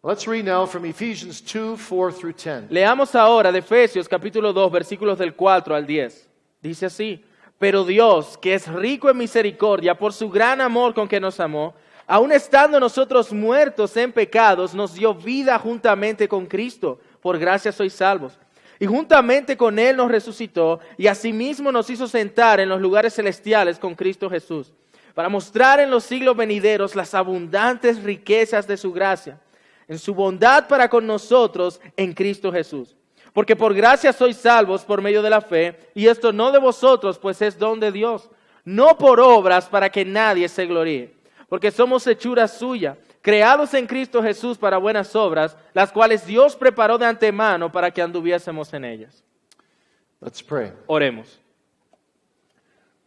Let's read now from Ephesians 2, 4 through 10. Leamos ahora de Efesios capítulo 2, versículos del 4 al 10. Dice así: Pero Dios, que es rico en misericordia, por su gran amor con que nos amó, aun estando nosotros muertos en pecados, nos dio vida juntamente con Cristo. Por gracia sois salvos. Y juntamente con Él nos resucitó, y asimismo nos hizo sentar en los lugares celestiales con Cristo Jesús, para mostrar en los siglos venideros las abundantes riquezas de su gracia, en su bondad para con nosotros en Cristo Jesús. Porque por gracia sois salvos por medio de la fe, y esto no de vosotros, pues es don de Dios, no por obras para que nadie se gloríe. Porque somos hechura suya, creados en Cristo Jesús para buenas obras, las cuales Dios preparó de antemano para que anduviésemos en ellas. Let's pray. Oremos.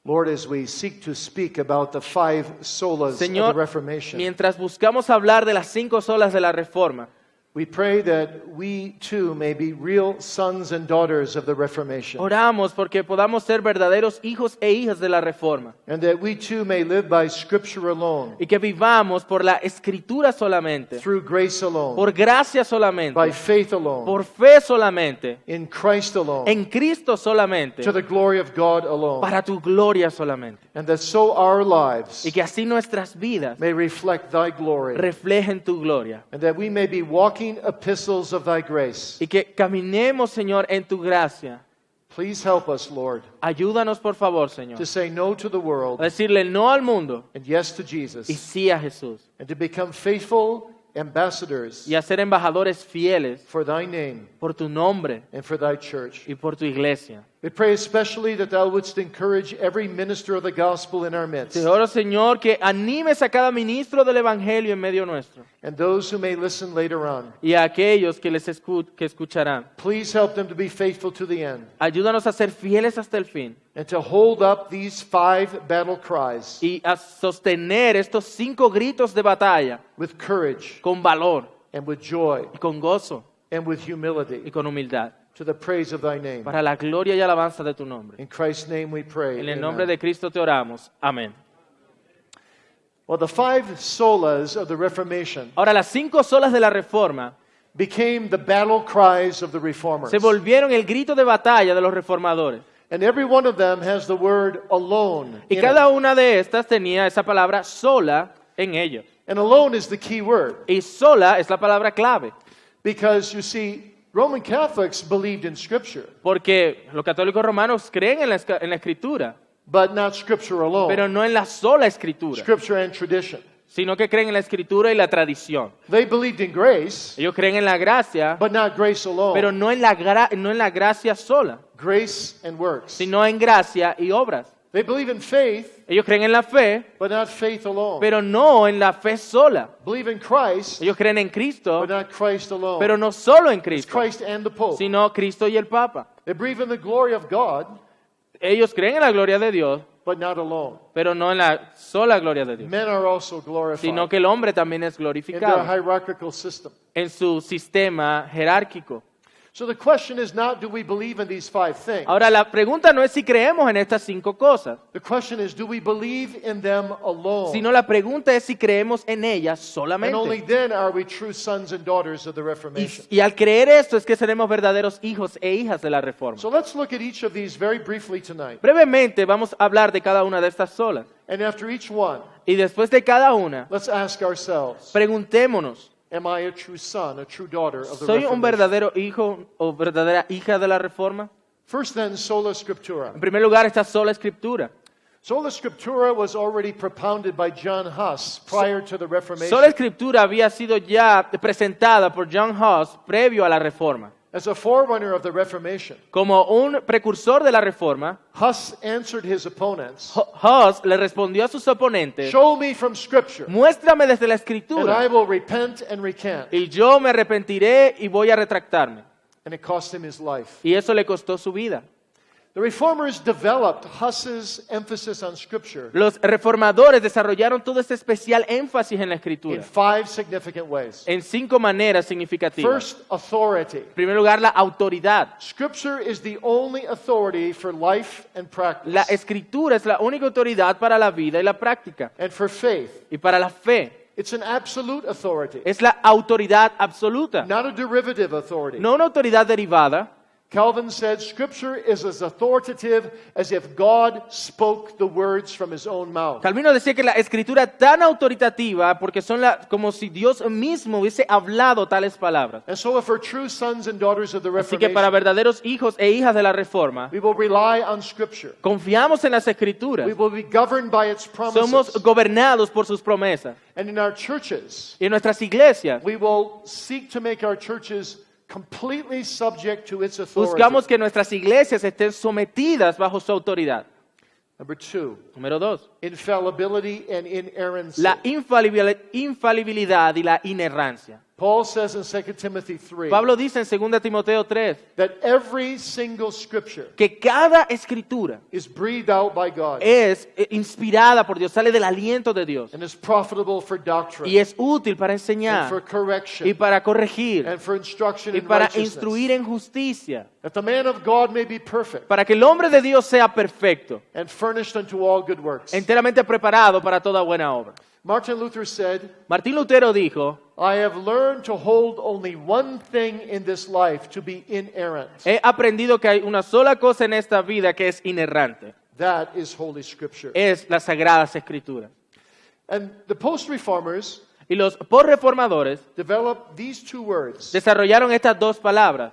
Lord, as we seek to speak about the 5 solas of Señor, the Reformation, mientras buscamos hablar de las 5 solas de la Reforma, we pray that we too may be real sons and daughters of the Reformation. oramos porque podamos ser verdaderos hijos e hijas de la Reforma And that we too may live by Scripture alone, y que vivamos por la Escritura solamente, through grace alone, por gracia solamente, by faith alone, por fe solamente, in Christ alone, en Cristo solamente, to the glory of God alone. para tu gloria solamente. And that so our lives Y que así nuestras vidas may reflect thy glory. reflejen tu gloria. And that we may be walking epistles of thy grace. Y que caminemos, Señor, en tu gracia. Please help us, Lord, Ayúdanos, por favor, Señor, to say no to the world a decirle no al mundo and yes to y Jesus, sí a Jesús. and to become faithful ambassadors Y a ser embajadores fieles for thy name por tu nombre and for thy church. y por tu iglesia. We pray especially that thou wouldst encourage every minister of the gospel in our midst, Te oro, Señor, que animes a cada ministro del Evangelio en medio nuestro and those who may listen later on. y a aquellos que que escucharán. Please help them to be faithful to the end, Ayúdanos a ser fieles hasta el fin and to hold up these 5 battle cries y a sostener estos 5 gritos de batalla with courage con valor and with joy y con gozo and with y humility, con humildad, to the praise of thy name. para la gloria y alabanza de tu nombre. In Christ's name we pray. En el nombre Amen. de Cristo te oramos. Amén. Well, the 5 solas of the Reformation Ahora, las 5 solas de la Reforma became the battle cries of the reformers. se volvieron el grito de batalla de los reformadores. And every one of them has the word alone Y in cada it. una de estas tenía esa palabra sola en ellos. And alone is the key word, Y sola es la palabra clave. because you see, Roman Catholics believed in Scripture, Porque los católicos romanos creen en la Escritura, but not Scripture alone. pero no en la sola Escritura, Scripture and tradition. sino que creen en la Escritura y la tradición. They believed in grace, Ellos creen en la gracia, but not grace alone. pero no en la gracia sola, Grace and works. sino en gracia y obras. They believe in faith, Ellos creen en la fe, but not faith alone. pero no en la fe sola. Believe in Christ, Ellos creen en Cristo, but not Christ alone. pero no solo en It's Cristo, Christ and the Pope. sino Cristo y el Papa. They believe in the glory of God, Ellos creen en la gloria de Dios, but not alone. pero no en la sola gloria de Dios, Men are also glorified sino que el hombre también es in their glorificado hierarchical system. en su sistema jerárquico. So the question is not, do we believe in these 5 things? Ahora, la pregunta no es si creemos en estas 5 cosas, The question is, do we believe in them alone? sino la pregunta es si creemos en ellas And only solamente. then are we true sons and daughters of the Reformation. Y al creer esto es que seremos verdaderos hijos e hijas de la Reforma. So let's look at each of these very briefly tonight. Brevemente vamos a hablar de cada una de estas solas. And after each one, Y después de cada una, let's ask ourselves, preguntémonos, am I a true son, a true daughter of the ¿soy un Reformation? verdadero hijo o verdadera hija de la Reforma? First then, sola scriptura. En primer lugar, esta sola Escritura. Sola scriptura was already propounded by John Huss prior to the Reformation. Sola Escritura había sido ya presentada por John Huss previo a la Reforma. As a forerunner of the Reformation, Como un precursor de la Reforma, Huss answered his opponents, Huss le respondió a sus oponentes, show me from Scripture, muéstrame desde la and I Escritura will repent and recant. y yo me arrepentiré y voy a retractarme. And it cost him his life. Y eso le costó su vida. The Reformers developed Huss's emphasis on Scripture Los reformadores desarrollaron todo este especial énfasis en la in Escritura 5 significant ways. en 5 maneras significativas. First, authority. En primer lugar, la autoridad. Scripture is the only authority for life and practice, La Escritura es la única autoridad para la vida y la práctica and for faith. y para la fe. It's an absolute authority, Es la autoridad absoluta, not a derivative authority. no una autoridad derivada. Calvin said, Scripture is as authoritative as if God spoke the words from his own mouth. Calvino decía que la escritura tan autoritativa porque son como si Dios mismo hubiese hablado tales palabras. And so if we're true sons and daughters of the Así que para Reformation, verdaderos hijos e hijas de la Reforma, we will rely on Scripture. confiamos en las escrituras. We will be governed by its Somos promises. gobernados por sus promesas. And in our churches, Y en nuestras iglesias we will seek to make our churches completely subject to its authority. buscamos que nuestras iglesias estén sometidas bajo su autoridad. Number 2, Número 2, infallibility and inerrancy. la infalibilidad y la inerrancia. Paul says in 2 Timothy 3 Pablo dice en 2 Timoteo 3 that every single scripture que cada escritura is breathed out by God es inspirada por Dios, sale del aliento de Dios and is profitable for doctrine y es útil para and enseñar for correction y para corregir and for instruction y in para righteousness, instruir en justicia, that the man of God may be perfect para que el hombre de Dios sea perfecto, and furnished unto all good works. enteramente preparado para toda buena obra. Martin Luther said, Martín Lutero dijo, I have learned to hold only one thing in this life to be inerrant. he aprendido que hay una sola cosa en esta vida que es inerrante, That is Holy Scripture. es las sagradas escrituras. And the post-reformers Y los posreformadores developed these two words, desarrollaron estas dos palabras,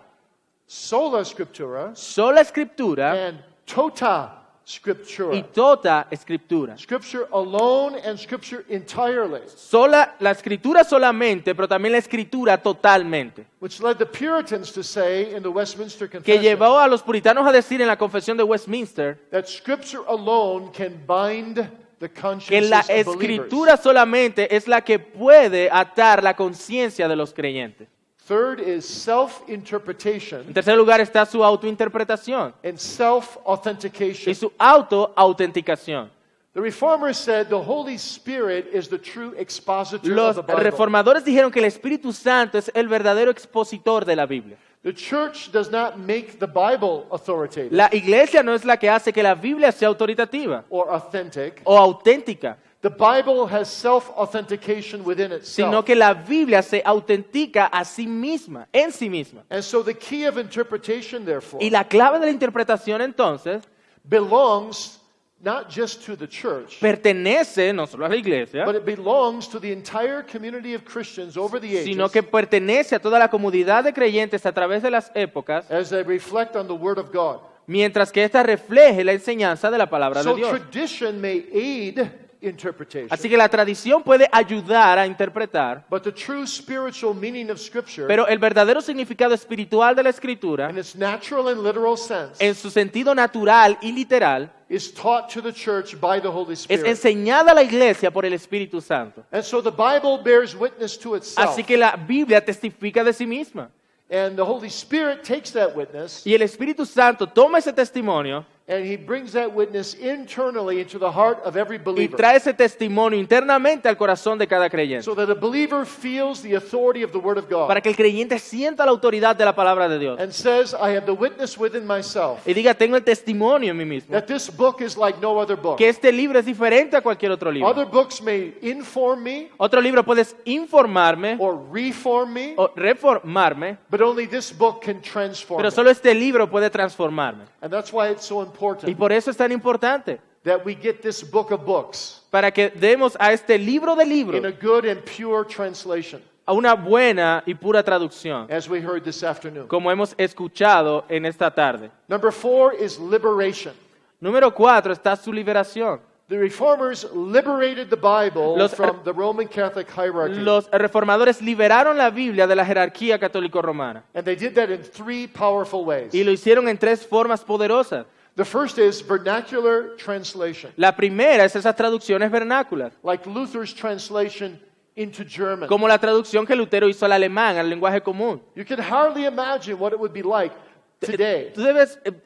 sola scriptura sola escritura and tota scriptura. y tota escritura. Scripture alone and Scripture entirely, Sola, la escritura solamente, pero también la escritura totalmente. which led the Puritans to say in the Westminster Que Confession llevó a los puritanos a decir en la Confesión de Westminster that Scripture alone can bind the que consciences la of believers. escritura solamente es la que puede atar la conciencia de los creyentes. Third is self-interpretation En tercer lugar está su autointerpretación and y self-authentication. su autoautenticación. The Reformers said the Holy Spirit is the true expositor of Los the Bible. reformadores dijeron que el Espíritu Santo es el verdadero expositor de la Biblia. The church does not make the Bible authoritative La iglesia no es la que hace que la Biblia sea autoritativa or authentic. o auténtica, The Bible has self-authentication within sino itself. que la Biblia se autentica a sí misma, en sí misma. And so the key of interpretation, therefore, Y la clave de la interpretación entonces belongs not just to the church, pertenece no solo a la iglesia, but it belongs to the entire community of Christians over the sino ages que pertenece a toda la comunidad de creyentes a través de las épocas, as they reflect on the Word of God. mientras que ésta refleje la enseñanza de la palabra de So Dios. tradition may aid interpretation, Así que la tradición puede ayudar a interpretar, but the true spiritual meaning of Scripture pero el verdadero significado espiritual de la Escritura, in its natural and literal sense en su sentido natural y literal, is taught to the church by the Holy es Spirit. enseñada a la iglesia por el Espíritu Santo. And so the Bible bears witness to itself. Así que la Biblia testifica de sí misma. And the Holy Spirit takes that witness Y el Espíritu Santo toma ese testimonio and he brings that witness internally into the heart of every y believer. trae ese testimonio internamente al corazón de cada creyente, So that a believer feels the authority of the Word of God para que el creyente sienta la autoridad de la palabra de Dios and says, I have the witness within myself y diga, tengo el testimonio en mí mismo, that this book is like no other book. que este libro es diferente a cualquier otro libro. Other books may inform me Otro libro puedes informarme or reform me, o reformarme, but only this book can transform pero me. solo este libro puede transformarme. And that's why it's so Y important por eso es tan importante, that we get this book of books para que demos a este libro de in a libros good and pure translation, a una buena y pura traducción, as we heard this afternoon. como hemos escuchado en esta tarde. Number 4 is liberation. Número 4 está su liberación. The Reformers liberated the Bible Los- from the Roman Catholic hierarchy. Los reformadores liberaron la Biblia de la jerarquía católico-romana And they did that in 3 powerful ways. y lo hicieron en 3 formas poderosas. The first is vernacular translation, La primera es esas traducciones vernáculas, like Luther's translation into German. como la traducción que Lutero hizo al alemán, al lenguaje común. You can hardly imagine what it would be like today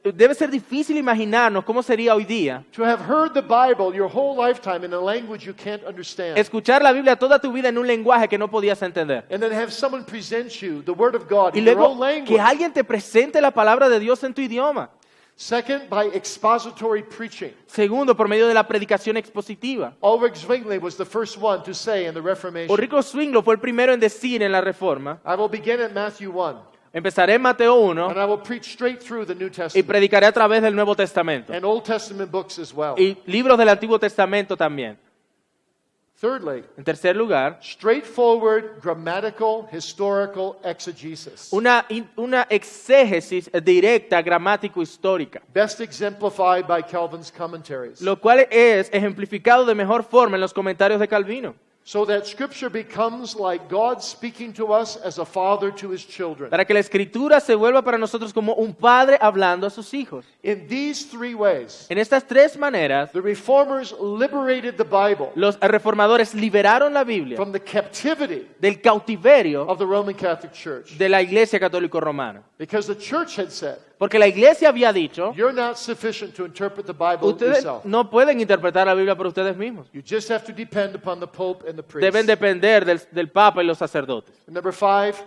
Debe ser difícil imaginarnos cómo sería hoy día to have heard the Bible your whole lifetime in a language you can't understand, escuchar la Biblia toda tu vida en un lenguaje que no podías entender. and then have someone present you the Word of God Y in your luego own language. que alguien te presente la palabra de Dios en tu idioma. Second, by expository preaching. Segundo, por medio de la predicación expositiva. Ulrich Zwingli was the first one to say in the Reformation, Ulrico Zwingli fue el primero en decir en la Reforma, I will begin at Matthew 1, empezaré en Mateo 1 and I will preach straight through the New y Testament predicaré a través del Nuevo Testamento and Old Testament books as well. y libros del Antiguo Testamento también. Thirdly, En tercer lugar, straightforward grammatical historical exegesis, una exégesis directa, gramático-histórica, best exemplified by Calvin's commentaries, lo cual es ejemplificado de mejor forma en los comentarios de Calvino, so that Scripture becomes like God speaking to us as a father to his children. para que la Escritura se vuelva para nosotros como un padre hablando a sus hijos. In these three ways, En estas tres maneras, the Reformers liberated the Bible los reformadores liberaron la Biblia from the captivity del cautiverio of the Roman Catholic Church. de la Iglesia Católico Romana. Because the church had said, Porque la Iglesia había dicho, you're not sufficient to interpret the Bible ustedes yourself. no pueden interpretar la Biblia por ustedes mismos. You just have to depend upon the Pope and the priest. Deben depender del Papa y los sacerdotes. And number 5,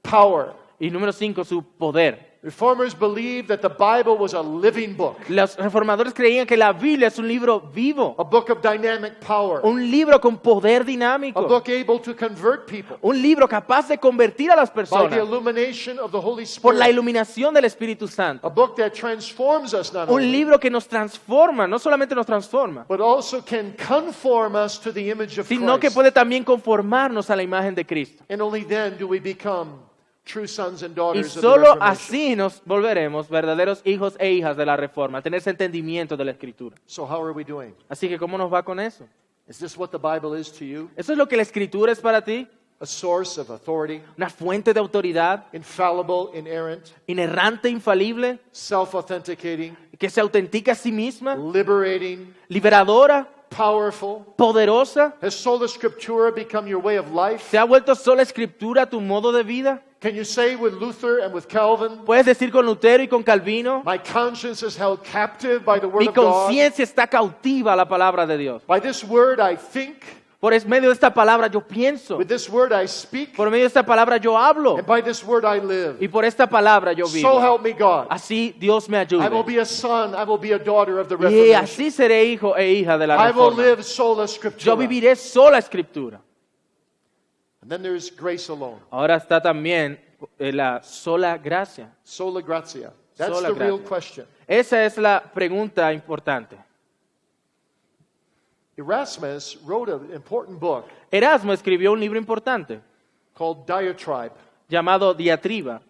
power. Y número 5, su poder. Reformers believed that the Bible was a living book, Los reformadores creían que la Biblia es un libro vivo, a book of dynamic power, un libro con poder a dinámico, book able to convert people un libro capaz de convertir a las by the personas illumination of the Holy por la Spirit, iluminación del Espíritu a Santo. book that transforms us not Un only, libro que nos transforma, no solamente nos transforma, but also can conform us to the image of sino que Christ. puede también conformarnos a la imagen de Cristo. And only then do we become true sons and Y daughters of the solo Reformation. así nos volveremos verdaderos hijos e hijas de la Reforma, a tener ese entendimiento de la Escritura. So how are we doing? Así que, ¿cómo nos va con eso? Is this what the Bible is to you? ¿Eso es lo que la Escritura es para ti? A source of authority, ¿Una fuente de autoridad, infallible, inerrant, inerrante, infalible, self-authenticating, que se autentica a sí misma, liberating, liberadora, powerful? poderosa? Has sola scriptura become your way of life? ¿Se ha vuelto sola Escritura tu modo de vida? Can you say with Luther and with Calvin, ¿Puedes decir con Lutero y con Calvino? my conscience is held captive by the word Mi of God? conciencia está cautiva a la palabra de Dios. By this word I think, Por medio de esta palabra yo pienso. with this word I speak, Por medio de esta palabra yo hablo. and by this word I live. Y por esta palabra yo So vivo. help me God. Así Dios me I will ayude. be a son, I will be a daughter of the Y Reformation. así seré hijo e hija de la I will Reforma. live sola Yo scriptura. viviré sola Escritura. And then there's grace alone, Ahora está también la sola gracia. sola gratia. That's Sola the real gratia. question. Esa es la pregunta importante. Erasmus wrote an important book Erasmo escribió un libro importante called Diatribe. llamado Diatriba.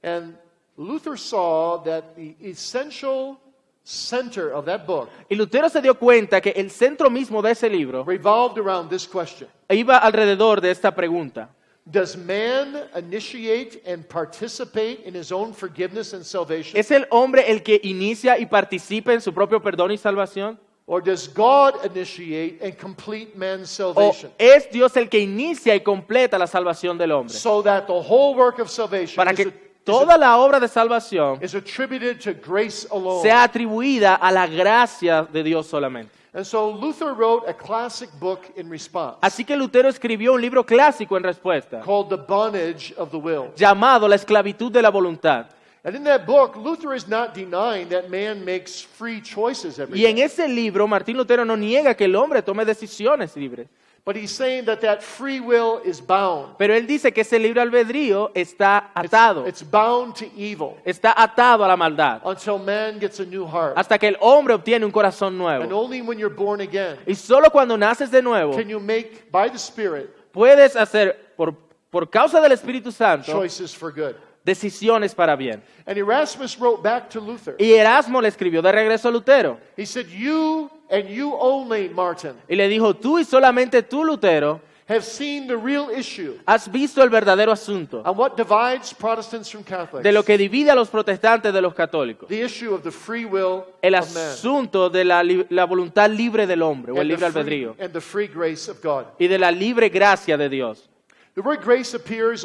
And Luther saw that the essential center of that book Y Lutero se dio cuenta que el centro mismo de ese libro revolved around this question. iba alrededor de esta pregunta. Does man initiate and participate in his own forgiveness and salvation? ¿Es el hombre el que inicia y participa en su propio perdón y salvación? Or does God initiate and complete man's ¿O salvation? es Dios el que inicia y completa la salvación del hombre? So that the whole work of salvation Para is, que toda la obra de salvación is attributed to grace alone. sea atribuida a la gracia de Dios solamente. And so Luther wrote a classic book in response Así que Lutero escribió un libro clásico en respuesta, called The Bondage of the Will. llamado La esclavitud de la voluntad. And in that book, Luther is not denying that man makes free choices every Y en day. ese libro, Martín Lutero no niega que el hombre tome decisiones libres. But he's saying that that free will is bound. Pero él dice que ese libre albedrío está atado, It's bound to evil está atado a la maldad, until man gets a new heart. hasta que el hombre obtiene un corazón And nuevo. only when you're born again Y solo cuando naces de nuevo, can you make, by the Spirit, puedes hacer, por causa del Espíritu Santo, choices for good. decisiones para bien. And Erasmus wrote back to Luther. Y Erasmo le escribió de regreso a Lutero He said, you and you only, Martin, y le dijo, tú y solamente tú, Lutero, have seen the real issue has visto el verdadero asunto on what divides Protestants from Catholics. de lo que divide a los protestantes de los católicos. The issue of the free will El of man asunto de la voluntad libre del hombre o el and libre the, free, albedrío and the free grace of God. y de la libre gracia de Dios. The word grace appears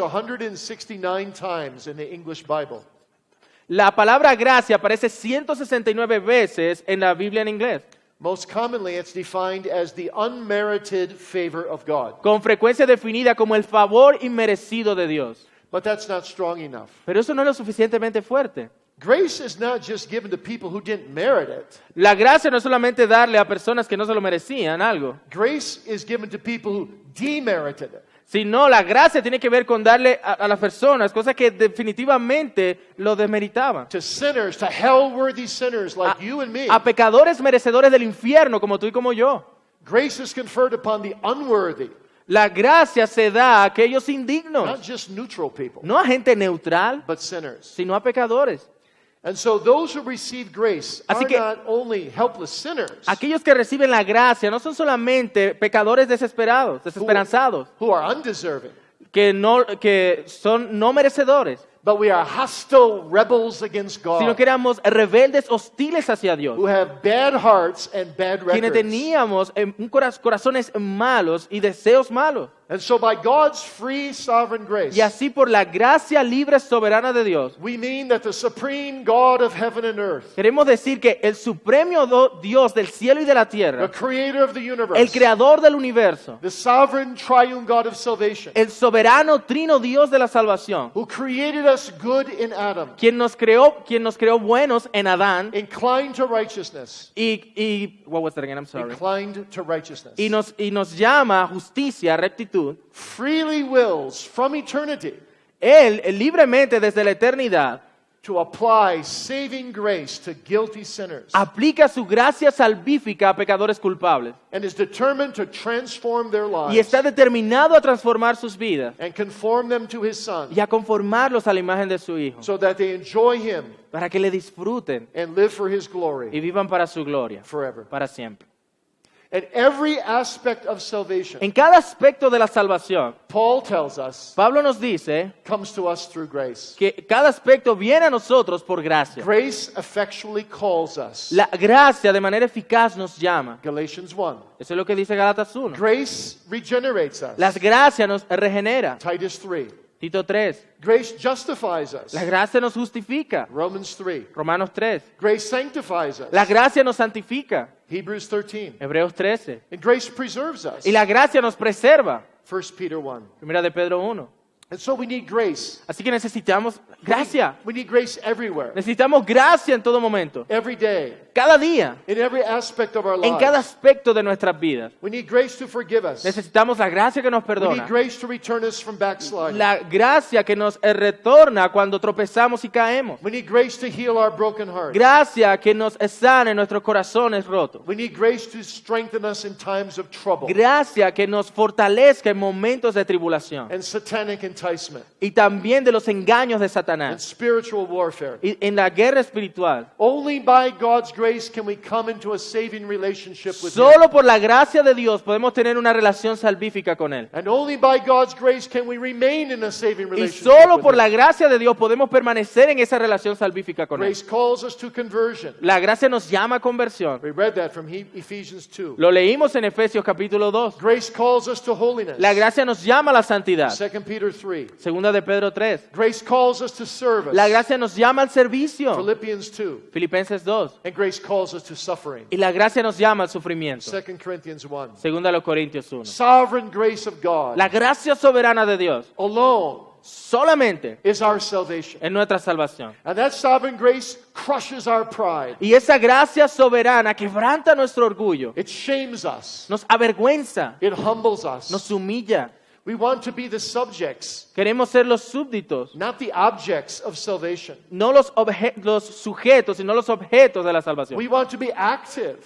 169 times in the English Bible. La palabra gracia aparece 169 veces en la Biblia en inglés. Most commonly, it's defined as the unmerited favor of God. Con frecuencia definida como el favor inmerecido de Dios. But that's not strong enough. Pero eso no es lo suficientemente fuerte. Grace is not just given to people who didn't merit it. La gracia no es solamente darle a personas que no se lo merecían algo, Grace is given to people who demerited it. sino la gracia tiene que ver con darle a las personas cosas que definitivamente lo desmeritaban. To sinners, to hell-worthy sinners like you and me. A pecadores merecedores del infierno como tú y como yo. Grace is conferred upon the unworthy, La gracia se da a aquellos indignos, not just neutral people, no a gente neutral, but sinners. sino a pecadores. And so those who receive grace Así are que- not only helpless sinners Aquellos que reciben la gracia no son solamente pecadores desesperados, desesperanzados, who are undeserving, que son no merecedores, but we are hostile rebels against sino God, que éramos rebeldes hostiles hacia Dios, who have bad hearts and bad quienes records. teníamos corazones malos y deseos malos. And so by God's free sovereign grace, Y así por la gracia libre soberana de Dios, we mean that the supreme God of heaven and earth, queremos decir que el supremo Dios del cielo y de la the tierra, creator of the universe, el creador del universo, the sovereign triune God of salvation, el soberano trino Dios de la salvación, who created us good in Adam, quien nos creó buenos en Adán inclined to righteousness, what was that again? I'm sorry. inclined to righteousness, Y nos llama a justicia, a rectitud. freely wills from eternity Él libremente desde la eternidad to apply saving grace to guilty sinners, aplica su gracia salvífica a pecadores culpables and is determined to transform their y lives está determinado a transformar sus vidas and conform them to his Son, y a conformarlos a la imagen de su Hijo, so that they enjoy him para que le disfruten and live for his y glory vivan para su gloria, forever. para siempre. At every aspect of salvation, En cada aspecto de la salvación, Paul tells us, Pablo nos dice comes to us through grace. que cada aspecto viene a nosotros por gracia. Grace effectually calls us. La gracia de manera eficaz nos llama. Galatians 1. Eso es lo que dice Gálatas 1. Grace regenerates us. La gracia nos regenera. Titus 3. Tito 3. Grace justifies us. La gracia nos justifica. Romans 3. Romanos 3. Grace sanctifies us. La gracia nos santifica. Hebrews 13. Hebreos 13. And grace preserves us. Y la gracia nos preserva. 1 Peter 1. Primera de Pedro 1. And so we need grace. Así que necesitamos gracia. We need grace everywhere. Necesitamos gracia en todo momento. Every day. Cada día. In every aspect of our En cada lives. aspecto de nuestras vidas. We need grace to forgive us. Necesitamos la gracia que nos We perdona. need grace to return us from backsliding. La gracia que nos retorna cuando tropezamos y caemos. We need grace to heal our broken hearts. Gracia que nos sane nuestros corazones rotos. We need grace to strengthen us in times of trouble Gracia que nos fortalezca en momentos de tribulación. and satanic enticement Y también de los engaños de and Satanás. spiritual warfare. Y en la guerra espiritual. Only by God's grace can we come into a saving relationship with Him. Solo por la gracia de Dios podemos tener una relación salvífica con Él. And only by God's grace can we remain in a saving Y relationship solo with por Him. la gracia de Dios podemos permanecer en esa relación salvífica con Él. Grace calls us to conversion. La gracia nos llama a conversión. We read that from Ephesians 2. Lo leímos en Efesios capítulo 2. Grace calls us to holiness. La gracia nos llama a la santidad. 2 Peter 3. Segunda de Pedro 3. Grace calls us to service. La gracia nos llama al servicio. Philippians 2. Filipenses 2. And grace calls us to suffering. Y la gracia nos llama al sufrimiento. 2 Corinthians 1. Segunda de los Corintios 1. Sovereign grace of God La gracia soberana de Dios alone solamente is our salvation. es nuestra salvación. And that sovereign grace crushes our pride. Y esa gracia soberana quebranta nuestro orgullo, It shames us. nos avergüenza, It humbles us. nos humilla. We want to be the subjects, Queremos ser los súbditos, not the objects of salvation. no los sujetos, sino los objetos de la salvación. We want to be active.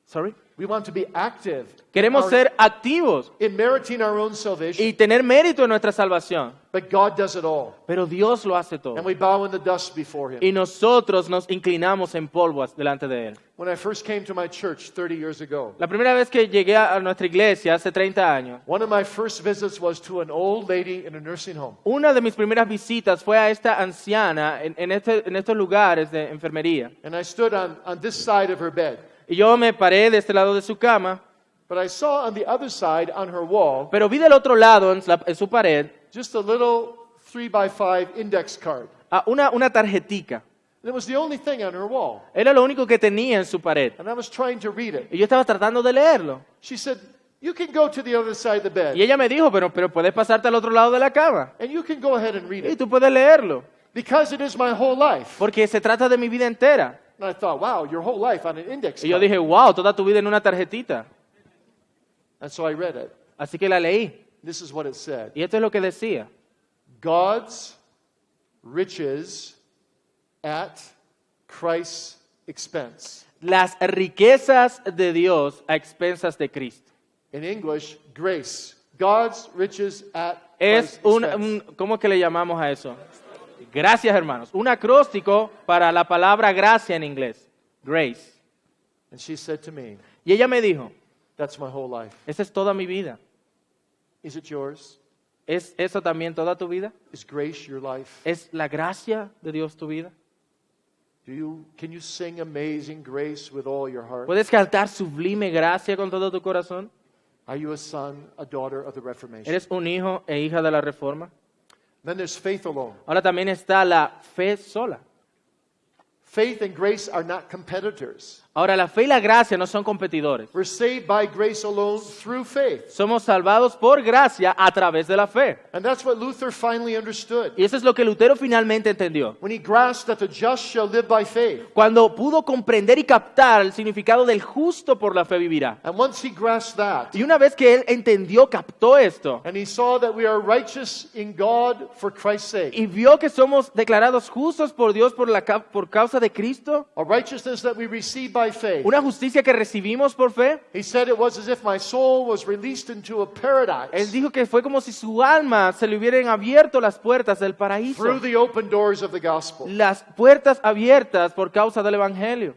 Sorry. We want to be active Queremos ser activos in meriting our own salvation. y tener mérito en nuestra salvación. But God does it all. Pero Dios lo hace todo. And we bow in the dust before Him. Y nosotros nos inclinamos en polvo delante de Él. When I first came to my church 30 years ago, La primera vez que llegué a nuestra iglesia, hace 30 años, one of my first visits was to an old lady in a nursing home. una de mis primeras visitas fue a esta anciana en estos lugares de enfermería. And I stood on this side of her bed. Y yo me paré de este lado de su cama, But I saw on the other side, on her wall, pero vi del otro lado, en su pared, just a little 3x5 index card. una tarjetica. And it was the only thing on her wall. Era lo único que tenía en su pared. And I was trying to read it. Y yo estaba tratando de leerlo. She said, "You can go to the other side of the Y bed, ella me dijo, pero puedes pasarte al otro lado de la cama. and you can go ahead and read Y it." tú puedes leerlo. Because it is my whole life. porque se trata de mi vida entera. And I thought, wow, your whole life on an index Y yo card. dije, wow, toda tu vida en una tarjetita. And so I read it. Así que la leí. This is what it said. Y esto es lo que decía. God's riches at Christ's expense. Las riquezas de Dios a expensas de Cristo. In English, grace. God's riches at Es Christ's un, expense. ¿cómo que le llamamos a eso? Gracias, hermanos. Un acróstico para la palabra gracia en inglés. Grace. And she said to me, Y ella me dijo, that's my whole life. esa es toda mi vida. Is it yours? ¿Es eso también toda tu vida? Is grace your life? ¿Es la gracia de Dios tu vida? Can you sing Amazing Grace with all your heart? ¿Puedes cantar sublime gracia con todo tu corazón? Are you a son, a daughter of the Reformation? ¿Eres un hijo e hija de la Reforma? Then there's faith alone. Ahora también está la fe sola. Faith and grace are not competitors. Ahora, la fe y la gracia no son competidores. We're saved by grace alone through faith. Somos salvados por gracia a través de la fe. And that's what Luther finally understood. Y eso es lo que Lutero finalmente entendió. When he grasped that the just shall live by faith. Cuando pudo comprender y captar el significado del justo por la fe vivirá. And once he grasped that, Y una vez que él entendió, captó esto, and he saw that we are righteous in God for Christ's sake, y vio que somos declarados justos por Dios por causa de Cristo, a righteousness that we receive by faith. una justicia que recibimos por fe, He said it was as if my soul was released into a él paradise dijo que fue como si su alma se le hubieran abierto las puertas del paraíso. through the open doors of the gospel. Las puertas abiertas por causa del Evangelio.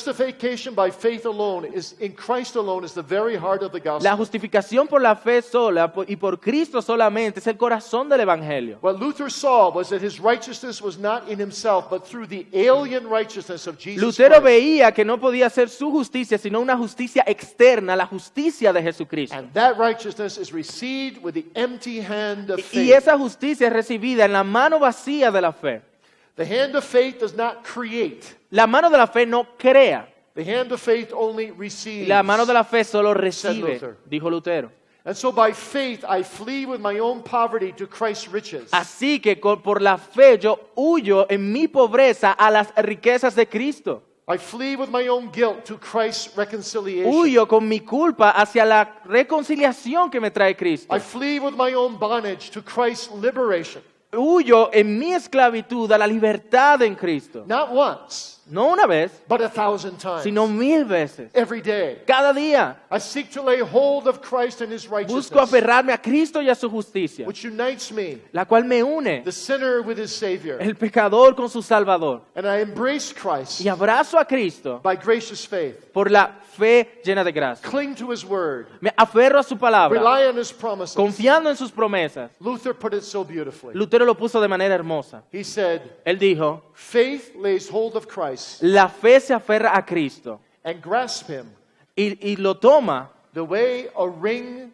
Justification by faith alone is in Christ alone is the very heart of the La gospel. justificación por la fe sola y por Cristo solamente es el corazón del Evangelio. What Luther saw was that his righteousness was not in himself, but through the alien righteousness of Jesus Lutero Christ. veía que no podía ser su justicia, sino una justicia externa, la justicia de Jesucristo. And that righteousness is received with the empty hand of Y faith. esa justicia es recibida en la mano vacía de la fe. The hand of faith does not create. La mano de la fe no crea. The hand of faith only receives. La mano de la fe solo Luther. recibe, dijo Lutero. And so by faith I flee with my own poverty to Christ's riches. Así que por la fe yo huyo en mi pobreza a las riquezas de Cristo. I flee with my own guilt to Christ's reconciliation. Huyo con mi culpa hacia la reconciliación que me trae Cristo. I flee with my own bondage to Christ's liberation. Huyo en mi esclavitud a la libertad en Cristo. Not once, No una vez, but 1,000 times. sino 1000 veces. Every day. Cada día I seek to lay hold of Christ and his busco righteousness, aferrarme a Cristo y a su justicia, which unites me, la cual me une, the sinner with his Savior. el pecador con su Salvador. And I embrace Christ Y abrazo a Cristo by gracious faith. por la fe llena de gracia. Cling to his word. Me aferro a su palabra, Rely on his promises. confiando en sus promesas. Luther put it so beautifully. Lutero lo puso de manera hermosa. He said, Él dijo, faith lays hold of Christ la fe se aferra a Cristo and grasp him y lo toma the way a ring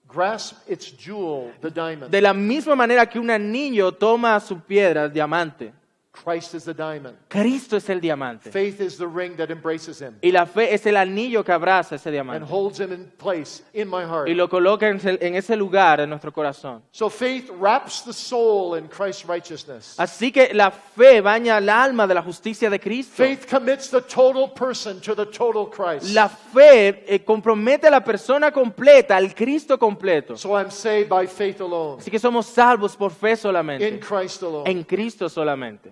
grasps its jewel, the diamond. de la misma manera que un niño toma su piedra, el diamante. Christ is the diamond. Cristo es el diamante. Faith is the ring that embraces him Y la fe es el anillo que abraza ese and diamante. holds him in place in my heart. Y lo coloca en ese lugar en nuestro corazón. So faith wraps the soul in Christ's righteousness. Así que la fe baña el alma de la justicia de Cristo. Faith commits the total person to the total Christ. La fe compromete a la persona completa, al Cristo completo. So I'm saved by faith alone, Así que somos salvos por fe in solamente, Christ alone. en Cristo solamente.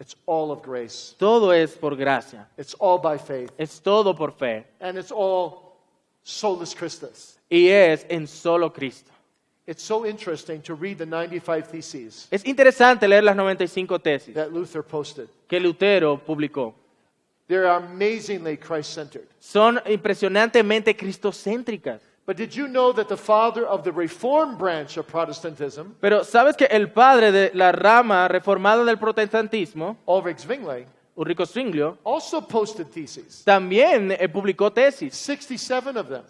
It's all of grace. Todo es por gracia, It's all by faith. es todo por fe And it's all solus Christus. y es en solo Cristo. It's so interesting to read the 95 theses Es interesante leer las 95 tesis that Luther posted. que Lutero publicó. They're amazingly Christ-centered. Son impresionantemente cristocéntricas. But did you know that the father of the Reformed branch of Protestantism, Pero ¿sabes que el padre de la rama reformada del protestantismo, Ulrich Zwingli, Ulrico Zwinglio, also posted theses? también publicó tesis, 67 of them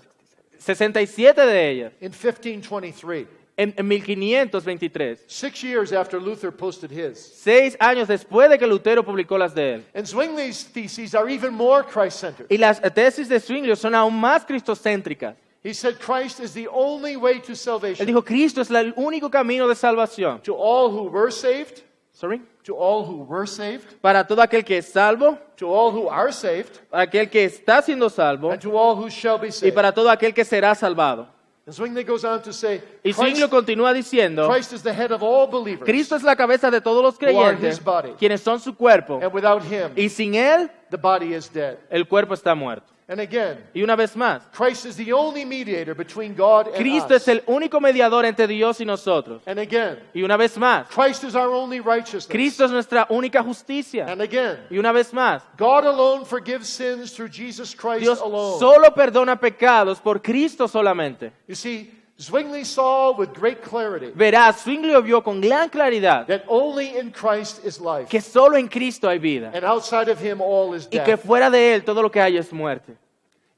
67 de ellas, in 1523. en 1523, 6 years after Luther posted his. 6 años después de que Lutero publicó las de él. And Zwingli's theses are even more Christ-centered. Y las tesis de Zwinglio son aún más cristocéntricas. He said Christ is the only way to Él salvation. dijo, Cristo es el único camino de salvación. To all who were saved, Sorry. to all who were saved, Para todo aquel que es salvo, to all who are saved, para aquel que está siendo salvo and to all who shall be y saved. para todo aquel que será salvado. And Zwingli goes on to say, Y Zwingli continúa diciendo, Christ is the head of all believers, Cristo es la cabeza de todos los who are creyentes, his body. quienes son su cuerpo, and without him, y sin Él, the body is dead. el cuerpo está muerto. And again, Y una vez más, Christ is the only mediator between God and Cristo us. es el único mediador entre Dios y nosotros. And again, Y una vez más, Christ is our only righteousness. Cristo es nuestra única justicia. And again, Y una vez más, God alone forgives sins through Jesus Christ Dios alone. solo perdona pecados por Cristo solamente. You see, Zwingli saw with great clarity Verás, Zwingli vio con gran claridad that only in Christ is life, que solo en Cristo hay vida and outside of him all is y que death. fuera de Él todo lo que hay es muerte.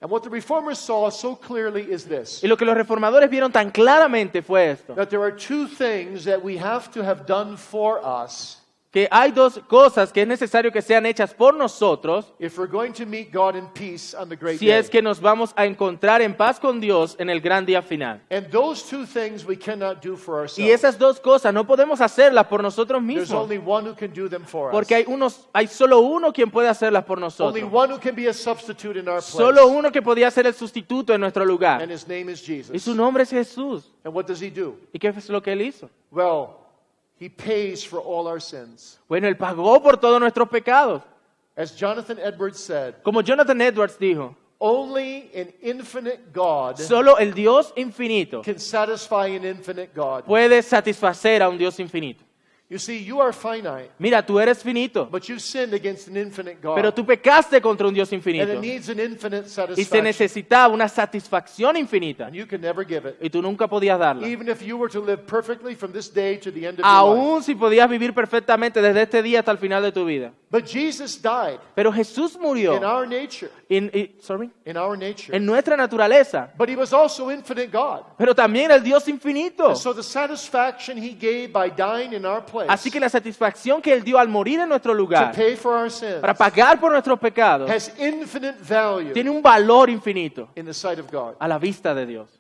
And what the reformers saw so clearly is this, Y lo que los reformadores vieron tan claramente fue esto, that there are two things that we have to have done for us que hay dos cosas que es necesario que sean hechas por nosotros if we're going to meet God in peace on the great si day. es que nos vamos a encontrar en paz con Dios en el gran día final. And those two things we cannot do for Y ourselves. esas dos cosas no podemos hacerlas por nosotros There's mismos, only one who can do them for us. porque hay solo uno quien puede hacerlas por Only nosotros. one who can be a substitute in our place. Solo uno que podía ser el sustituto en nuestro And lugar. his name is Y Jesus. su nombre es Jesús. And what does he do? ¿Y qué es lo que Él hizo? Well, he pays for all our sins. Bueno, Él pagó por todos nuestros pecados. As Jonathan Edwards said, Como Jonathan Edwards dijo, only an infinite God solo el Dios infinito can satisfy an infinite God. puede satisfacer a un Dios infinito. You see, you are finite, Mira, tú eres finito, but you sinned against an infinite God. pero tú pecaste contra un Dios And infinito. it needs an infinite Y se satisfaction. necesitaba una satisfacción infinita. And you can never give it. Y tú nunca podías darla. Even if you were to live perfectly from this day to the end of your life. Aún si podías vivir perfectamente desde este día hasta el final de tu vida. But Jesus died Pero Jesús murió in our nature. sorry, In our nature. en nuestra naturaleza. But he was also infinite God. Pero también el Dios infinito. And so the satisfaction he gave by dying in our place Así que la satisfacción que Él dio al morir en nuestro to lugar pay for our sins para pagar por nuestros pecados has infinite value tiene un valor infinito in the sight of God. a la vista de Dios.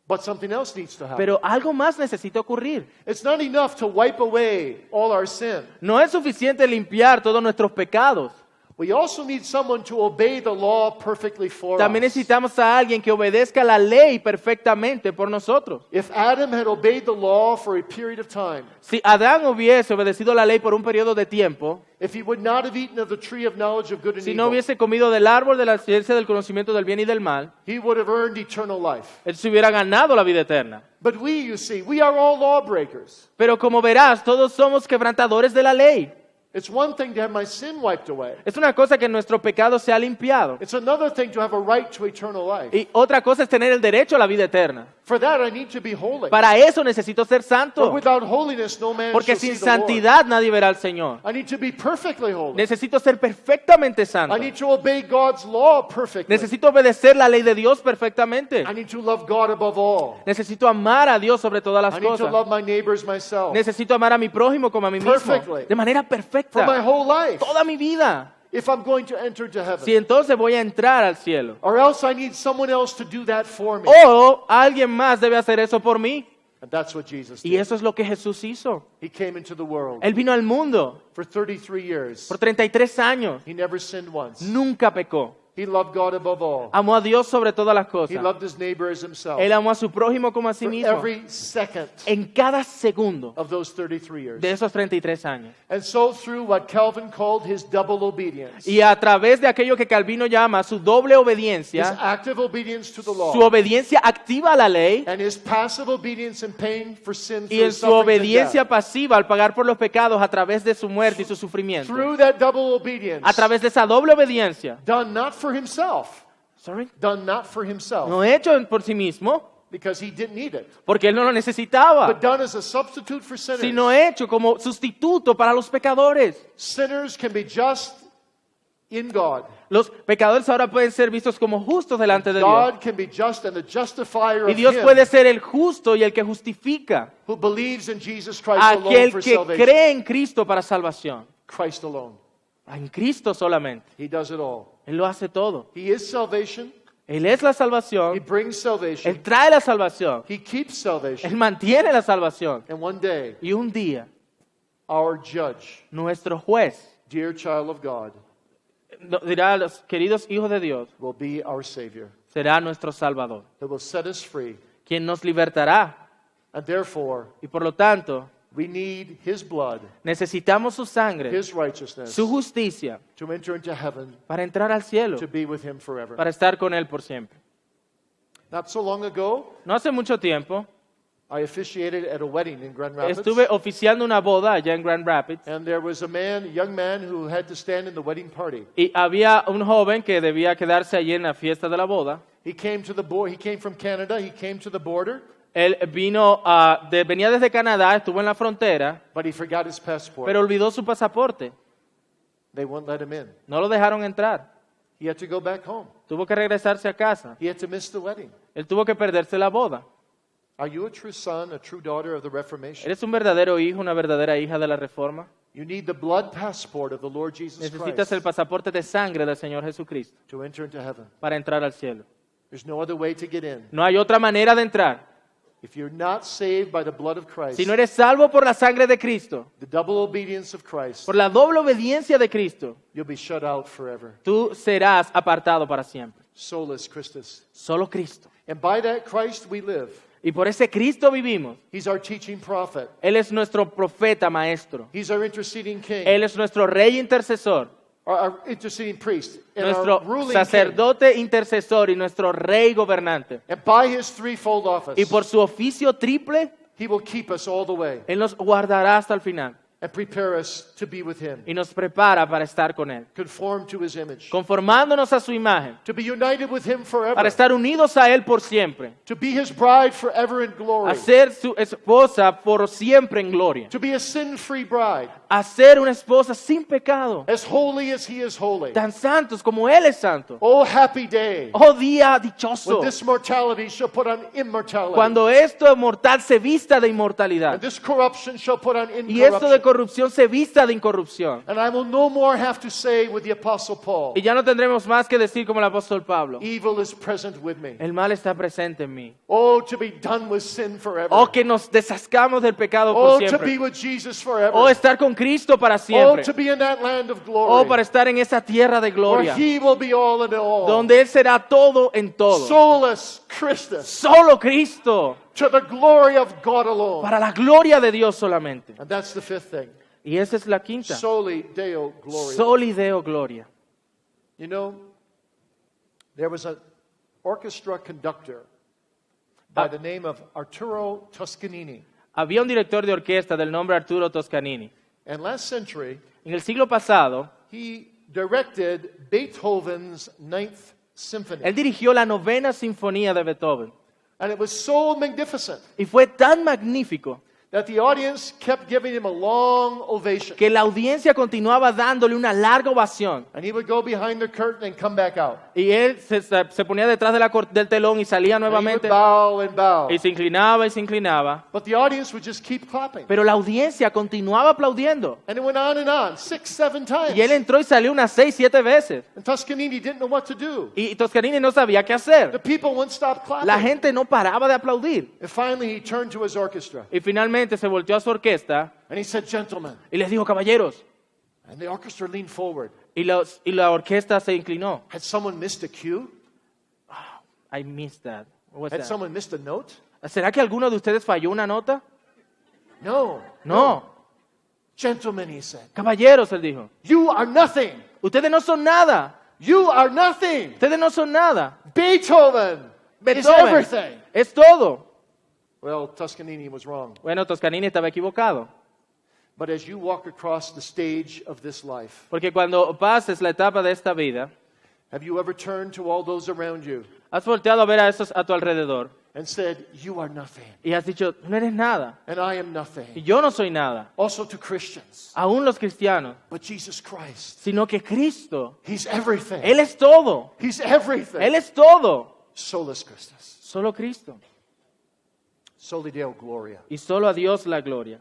But something else needs to happen. Pero algo más necesita ocurrir. It's not enough to wipe away all our sin. No es suficiente limpiar todos nuestros pecados. We also need someone to obey the law perfectly for También us. necesitamos a alguien que obedezca la ley perfectamente por nosotros. If Adam had obeyed the law for a period of time, Si Adán hubiese obedecido la ley por un periodo de tiempo, if he would not have eaten of the tree of knowledge of good and si no evil, hubiese comido del árbol de la ciencia del conocimiento del bien y del mal, he would have earned eternal life. él se hubiera ganado la vida eterna. But we, you see, we are all lawbreakers. Pero como verás, todos somos quebrantadores de la ley. It's one thing to have my sin wiped away. Es una cosa que nuestro pecado sea limpiado. It's another thing to have a right to eternal life. Y otra cosa es tener el derecho a la vida eterna. For that I need to be holy. Para eso necesito ser For santo. without holiness no man Porque shall see sin the Lord. santidad nadie verá al Señor. I need to be perfectly holy. Necesito ser perfectamente santo. I need to obey God's law perfectly. Necesito obedecer la ley de Dios perfectamente. I need to love God above all. Necesito amar a Dios sobre todas las I need to cosas. love my neighbors myself. Necesito amar a mi prójimo como a mí mismo. Perfectly. De manera For my perfecta. whole life. Toda mi vida. If I'm going to enter to heaven. Si entonces voy a entrar al cielo. Or else I need someone else to do that for me. O alguien más debe hacer eso por mí. And that's what Jesus Y did. eso es lo que Jesús hizo. He came into the world. Él vino al mundo For 33 years. por 33 años. He never sinned once. Nunca pecó. He loved God above all. Amó a Dios sobre todas las He cosas. loved his neighbor as himself. Él amó a su prójimo como a sí For mismo. every second En cada segundo of those 33 years. de esos 33 años. And so through what Calvin called his double obedience, Y a través de aquello que Calvino llama su doble his obediencia, active obedience to the su law, obediencia activa a la ley and his passive obedience in paying for sin y through en his su sufferings and obediencia death. pasiva al pagar por los pecados a través de su muerte y su sufrimiento. Through that double obedience, A través de esa doble obediencia, done not for himself, done not for himself, no hecho por sí mismo, because he didn't need it, porque él no lo necesitaba, but done as a substitute for sinners. sino hecho como sustituto para los pecadores. Sinners can be just in God. Los pecadores ahora pueden ser vistos como justos delante de Dios. God can be just and the justifier Y of Dios him puede ser el justo y el que justifica who believes in Jesus Christ alone aquel for que salvation. cree en Cristo para salvación. Christ alone. En Cristo solamente. He does it all. Él lo hace todo. He is salvation. Él es la He salvación. brings salvation. Él trae la salvación. He keeps salvation. Él mantiene la salvación. And one day, Y un día, our judge, nuestro juez dear child of God, dirá a los queridos hijos de Dios, will be our Savior, será nuestro Salvador, who will set us free. quien nos libertará. And therefore, Y por lo tanto, we need His blood, necesitamos su sangre, His righteousness, su justicia, to enter into heaven, para entrar al cielo, to be with Him forever. para estar con Él por siempre. Not so long ago, No hace mucho tiempo, I officiated at a wedding in Grand Rapids. estuve oficiando una boda allá en Grand Rapids And there was a young man who had to stand in the wedding party. y había un joven que debía quedarse allí en la fiesta de la boda. He came from Canada, he came to the border, Él venía desde Canadá, estuvo en la frontera, but he forgot his passport. pero olvidó su pasaporte. They wouldn't let him in. No lo dejaron entrar. He had to go back home. Tuvo que regresarse a casa. He had to miss the wedding. Él tuvo que perderse la boda. Are you a true son, a true daughter of the Reformation? ¿Eres un verdadero hijo, una verdadera hija de la Reforma? You need the blood passport of the Lord Jesus Necesitas el Christ pasaporte de sangre del Señor Jesucristo to enter into heaven. para entrar al cielo. There's no other way to get in. No hay otra manera de entrar. If you're not saved by the blood of Christ, Si no eres salvo por la sangre de Cristo, the double obedience of Christ, por la doble obediencia de Cristo, you'll be shut out forever. tú serás apartado para siempre. Solus Christus. Solo Cristo. And by that Christ we live. Y por ese Cristo vivimos. He's our teaching prophet. Él es nuestro profeta maestro. He's our interceding king. Él es nuestro rey intercesor, Our interceding priest. And nuestro our ruling king. sacerdote intercesor y nuestro rey gobernante. And by his threefold office, Y por su oficio triple, he will keep us all the way Él nos guardará hasta el final and prepare us to be with him, y nos prepara para estar con Él, conform to his image, conformándonos a su imagen, to be united with him forever, para estar unidos a Él por siempre, to be his bride forever in glory, a ser su esposa por siempre en gloria, to be a sin-free bride, a ser una esposa sin pecado, as holy as he is holy. tan santos como Él es santo. Oh, happy day, Oh día dichoso, when this mortality shall put on immortality, cuando esto mortal se vista de and inmortalidad this corruption shall put on y esto de incorruption. corrupción se vista de incorrupción. And I will no more have to say with the Apostle Paul, Y ya no tendremos más que decir como el apóstol Pablo: evil is present with me. el mal está presente en mí. Oh, to be done with sin forever. Oh, que nos deshazcamos del pecado por Oh, to be siempre. with Jesus forever. Oh, estar con Cristo para Oh, siempre. to be in that land of glory. Oh, para estar en esa tierra de where gloria, he will be all in all. donde Él será todo en todo. Solus Christus. Solo Cristo, To the glory of God alone. para la gloria de Dios solamente. And that's the fifth thing. Y esa es la quinta. Soli Deo Gloria. Soli Deo Gloria. You know, there was an orchestra conductor by the name of Arturo Toscanini. Había un director de orquesta del nombre Arturo Toscanini. And last century, En el siglo pasado, he directed Beethoven's Ninth Symphony. él dirigió la 9ª sinfonía de Beethoven. And it was so magnificent Y fue tan magnífico that the audience kept giving him a long ovation. que la audiencia continuaba dándole una larga ovación. And he would go behind the curtain and come back out. Y él se ponía detrás de del telón y salía And he would nuevamente bow and bow. y se inclinaba y se inclinaba. But the audience would just keep clapping. Pero la audiencia continuaba aplaudiendo. And it went on, 6, 7 times. Y él entró y salió unas 6, 7 veces. And Toscanini didn't know what to do. Y Toscanini no sabía qué The hacer. people wouldn't stop clapping. La gente no paraba de aplaudir. And finally he turned to his orchestra Y finalmente se volteó a su orquesta and he said, "Gentlemen." y les dijo: caballeros. And the orchestra leaned forward. Y la orquesta se inclinó. Had someone missed a cue? I missed that. What was Had that? someone missed a note? ¿Será que alguno de ustedes falló una nota? No. No. Gentlemen, he said, Caballeros, él dijo. you are nothing. Ustedes no son nada. You are nothing. Ustedes no son nada. Beethoven is Beethoven everything. es todo. Well, Toscanini was wrong. Bueno, Toscanini estaba equivocado. But as you walk across the stage of this life, Porque cuando pases la etapa de esta vida, have you ever turned to all those around you has volteado a ver a esos a tu alrededor and said, you are nothing, y has dicho: no eres nada. and I am Y nothing? yo no soy nada. Also to Christians. Aún los cristianos. But Jesus Christ, Sino que Cristo, He's everything. Él es todo. He's everything. Él es todo. Solus Christus. Solo Cristo. Soli Deo Gloria. Y solo a Dios la gloria.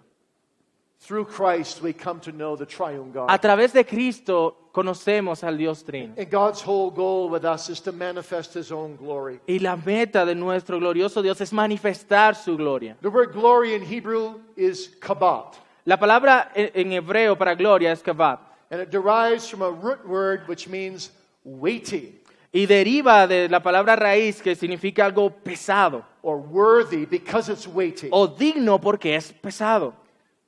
Through Christ, we come to know the triune God. A través de Cristo conocemos al Dios Trino. And God's whole goal with us is to manifest His own glory. Y la meta de nuestro glorioso Dios es manifestar su gloria. The word glory in Hebrew is kabat, La palabra en hebreo para gloria es kabbat and it derives from a root word which means weighty y deriva de la palabra raíz que significa algo pesado or worthy because it's weighty. o digno porque es pesado.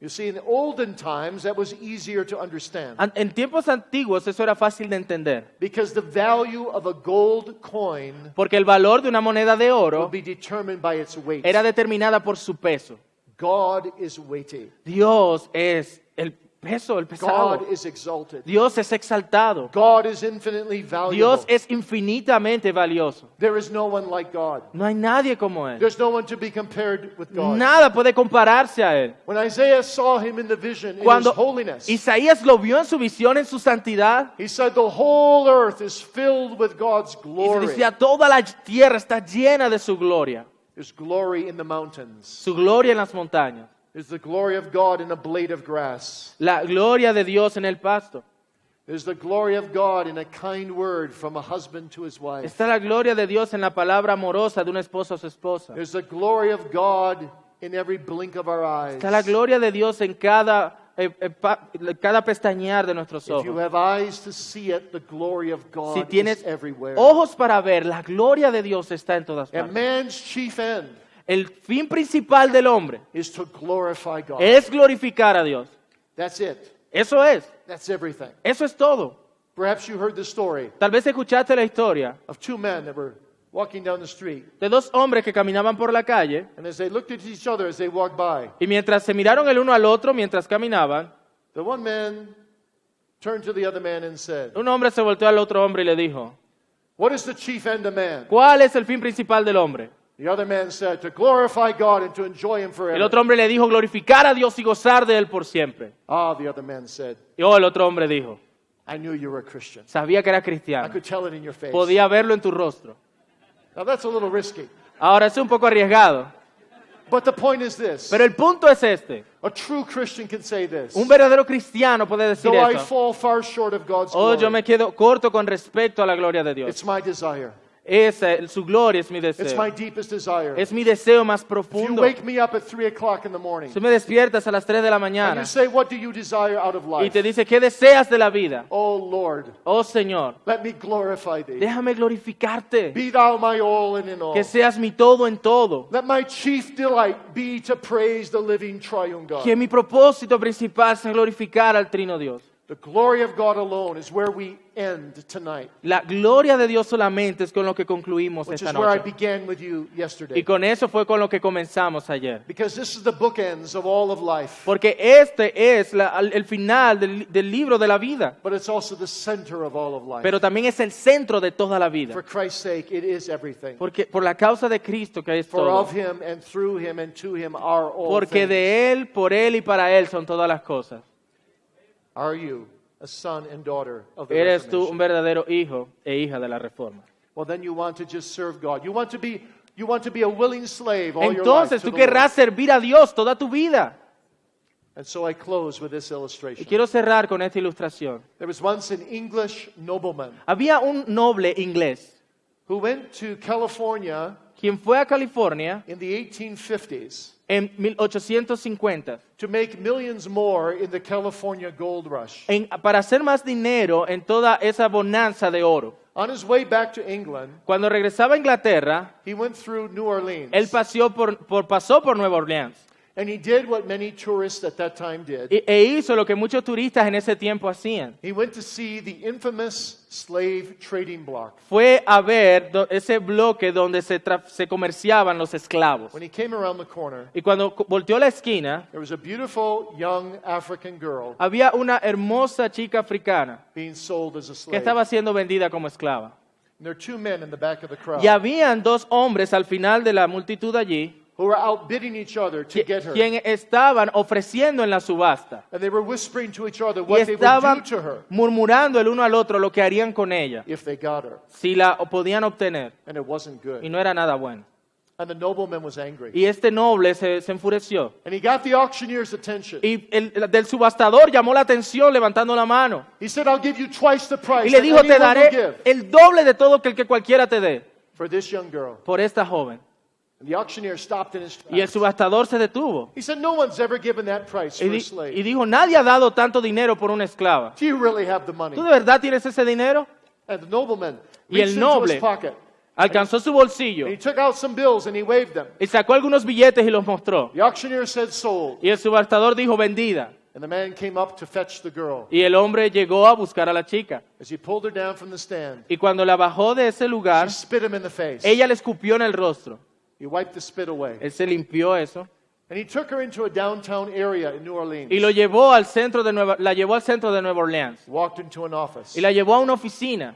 You see, in olden times, that was easier to understand En tiempos antiguos eso era fácil de entender because the value of a gold coin porque el valor de una moneda de would oro be determined by its weight. era determinada por su peso. God is weighty. Dios es el peso, el pesado. God is exalted. Dios es exaltado. God is infinitely valuable. Dios es infinitamente valioso. There is no one like God. No hay nadie como Él. There's no one to be compared with God. Nada puede compararse a Él. When Isaiah saw him in the vision in Cuando his holiness, Isaías lo vio en su visión, en su santidad, he said the whole earth is filled with God's y se glory. decía, toda la tierra está llena de su gloria. There's glory in the mountains. Su gloria en las montañas. There's the glory of God in a blade of grass. La gloria de Dios en el pasto. There's the glory of God in a kind word from a husband to his wife. Está la gloria de Dios en la palabra amorosa de un esposo a su esposa. There's the glory of God in every blink of our eyes. Está la gloria de Dios en cada pestañear de nuestros If you ojos. have eyes to see it, the glory of Si God tienes is everywhere. ojos para ver, la gloria de Dios está en todas And partes. man's chief end El fin principal del hombre is to glorify God. es glorificar a Dios. That's it. Eso es. That's everything. Eso es todo. Perhaps you heard the story Tal vez escuchaste la historia of two men that were walking down the street. de dos hombres que caminaban por la calle And as they looked at each other as they walked by, y mientras se miraron el uno al otro mientras caminaban, the one man turned to the other man and said, un hombre se volteó al otro hombre y le dijo, "What is the chief end of man?" ¿cuál es el fin principal del hombre? The other man said, "To glorify God and to enjoy Him El forever." otro hombre le dijo, glorificar a Dios y gozar de Él por siempre. Ah, the other man said, Y el otro hombre dijo, "I knew you were a Christian. sabía que era I cristiano. could tell it in your face." Podía verlo en tu rostro. Now that's a little risky. Ahora es un poco arriesgado. But the point is this. Pero el punto es este. A true Christian can say this. Un verdadero cristiano puede decir Though I esto. fall far short of God's Oh, yo glory, me quedo corto con respecto a la gloria de Dios. it's my desire. Su gloria es mi It's my deseo. deepest desire. Es mi deseo más If you profundo. wake me up at 3 o'clock in the morning Tú me despiertas a las 3 de la and mañana you say, "What do you desire out of y life?" te dice, ¿qué deseas de la vida? Oh Lord, Oh Señor, let me glorify Thee. déjame glorificarte. Be Thou my all and in all. Que seas mi todo en todo. Let my chief delight be to praise the living triune God. Que mi propósito principal sea glorificar al Trino Dios. The glory of God alone is where we end tonight, La gloria de Dios solamente es con lo que concluimos which esta is where I noche. began with you Y yesterday. con eso fue con lo que comenzamos ayer. Because this is the bookends of all of life, Porque este es el final del libro de la vida. but it's also the center of all of life. Pero también es el centro de toda la vida. For Christ's sake, it is everything. Porque por la causa de Cristo que es For todo. of Him and through Him and to Him are all Porque things. de Él, por Él y para Él son todas las cosas. Are you a son and daughter of the Eres tú Reformation? un verdadero hijo e hija de la Reforma. Well, then you want to just serve God. You want to be a willing slave all your life Entonces to tú the Lord. querrás servir a Dios toda tu vida. And so I close with this Y illustration. quiero cerrar con esta ilustración. There was once an English nobleman Había un noble inglés who went to California quien fue a California in the 1850s en 1850 to make millions more in the California gold rush. para hacer más dinero en toda esa bonanza de oro. On his way back to England, Cuando regresaba a Inglaterra, he went through New Orleans. él pasó por Nueva Orleans And he did what many tourists at that time did. e hizo lo que muchos turistas en ese tiempo hacían. He went to see the infamous slave trading block. Fue a ver ese bloque donde se comerciaban los esclavos. When he came around the corner, Y cuando volteó la esquina, there was a beautiful young African girl había una hermosa chica africana being sold as a que slave. estaba siendo vendida como esclava. And there are two men in the back of the crowd Y habían dos hombres al final de la multitud allí who were outbidding each other to get her. quien estaban ofreciendo en la subasta. And they were whispering to each other Y what they would do estaban to her murmurando el uno al otro lo que harían con ella if they got her. si la podían obtener. And it wasn't Y good. no era nada bueno. And the nobleman was angry. Y este noble se enfureció. And he got the auctioneer's attention. Y el del subastador llamó la atención levantando la mano. He said, I'll give you twice the price Y le that dijo, te anyone will daré give el doble de todo que el que cualquiera te dé for this young girl. por esta joven. And the auctioneer stopped in his Y el tracks. subastador se detuvo. He said, no one's ever given that price Y, for a y slave. dijo, nadie ha dado tanto dinero por una esclava. Do you really have the money? ¿Tú de verdad tienes ese dinero? And the nobleman Y el reached into noble his pocket. alcanzó su bolsillo And he took out some bills and he waved them. y sacó algunos billetes y los mostró. The auctioneer said, sold. Y el subastador dijo, vendida. And the man came up to fetch the girl. Y el hombre llegó a buscar a la chica. As he pulled her down from the stand, Y cuando la bajó de ese lugar, he spit him in the face. ella le escupió en el rostro. He wiped the spit away. Él se limpió eso And he took her into a downtown area in New Orleans. y la llevó al centro de Nueva Orleans. Walked into an office. Y la llevó a una oficina.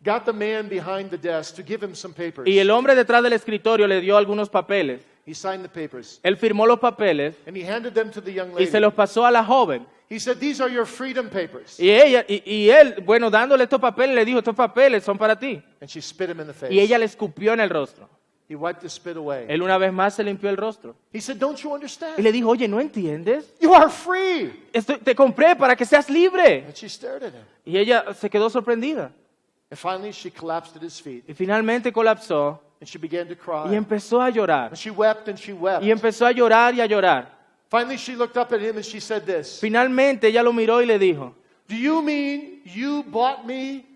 Got the man behind the desk to give him some papers. Y el hombre detrás del escritorio le dio algunos papeles. He signed the papers. Él firmó los papeles And he handed them to the young y se lady. los pasó a la joven. He said, these are your freedom papers. Y él, bueno, dándole estos papeles, le dijo, estos papeles son para ti. And she spit him in the face. Y ella le escupió en el rostro. He wiped the spit away. Él una vez más se limpió el rostro. He said, don't you Y understand? le dijo, oye, ¿no entiendes? You are free. Te compré para que seas libre. And she stared at him. Y ella se quedó sorprendida. And finally, she collapsed at his feet. Y finalmente colapsó And she began to cry. y empezó a llorar. And she wept and she wept. Y empezó a llorar y a llorar. Finally, she looked up at him and she said this. Finalmente ella lo miró y le dijo, Do you mean you bought me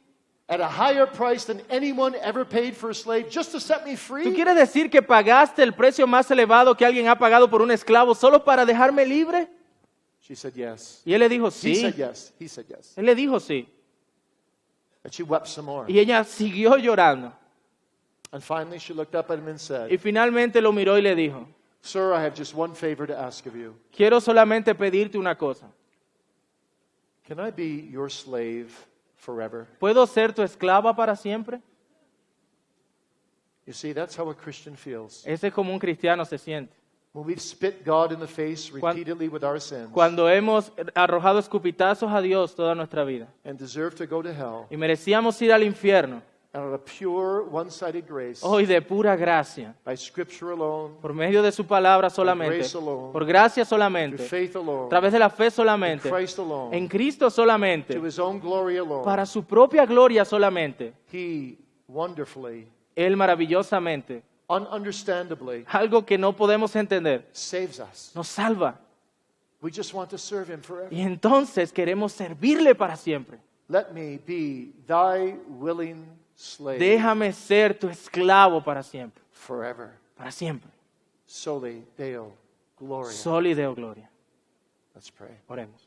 at a higher price than anyone ever paid for a slave just to set me ¿tú free? quieres decir que pagaste el precio más elevado que alguien ha pagado por un esclavo solo para dejarme libre? She said yes. Y él le dijo, He sí. said yes. He said yes. Él le dijo, sí. And she wept some more. Y ella siguió llorando. And finally, she looked up at him and Y said, finalmente lo miró y le dijo, Sir, I have just one favor to ask of you. quiero solamente pedirte una cosa. Can I be your slave forever? ¿Puedo ser tu esclava para siempre? You see, that's how a Christian feels. Ese es como un cristiano se siente. When we've spit God in the face repeatedly with our sins Cuando hemos arrojado escupitazos a Dios toda nuestra vida and deserve to go to hell, y merecíamos ir al infierno, and out of pure one-sided grace, hoy de pura gracia, by Scripture alone, por medio de su palabra solamente, grace alone, por gracia through solamente, faith alone, a través de la fe in solamente, Christ alone, en Cristo solamente, to His own glory alone, para su propia gloria solamente, He wonderfully, Él maravillosamente, ununderstandably, algo que no podemos entender, saves us. nos salva. We just want to serve Him forever. Y entonces queremos servirle para siempre. Let me be thy willing slave Déjame ser tu esclavo para siempre, forever. para siempre. Soli Deo Gloria. Soli Deo Gloria. Let's pray. Oremos.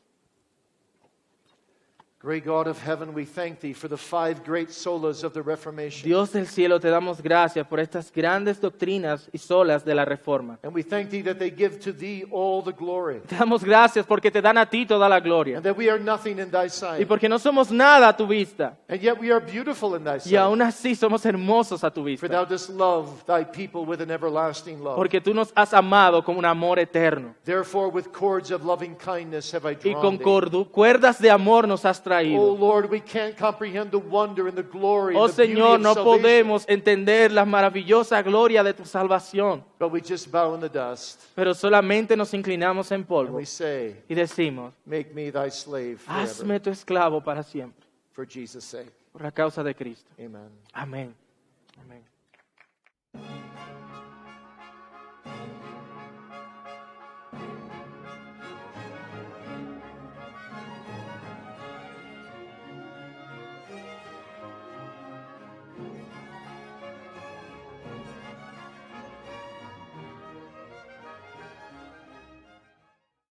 Great God of heaven, we thank thee for the 5 great solas of the Reformation. Dios del cielo, te damos gracias por estas grandes doctrinas y solas de la Reforma. And we thank thee that they give to thee all the glory. Te damos gracias porque te dan a ti toda la gloria. And that we are nothing in thy Y sight. porque no somos nada a tu vista. And yet we are beautiful in thy Y sight. aún así somos hermosos a tu For vista. thou dost love thy people with an everlasting love. Porque tú nos has amado con un amor eterno. Therefore with cords of loving kindness have I Y con drawn thee. cuerdas de amor nos has Oh traído. Lord, we can't comprehend the wonder and the glory Oh and the beauty Señor, of no salvation. podemos entender la maravillosa gloria de tu salvación. But we just bow in the dust Pero solamente nos inclinamos en and polvo we say, y decimos, make me thy slave forever. hazme tu esclavo para siempre. For Jesus' sake. Por la causa de Cristo. Amen. Amén. Amén.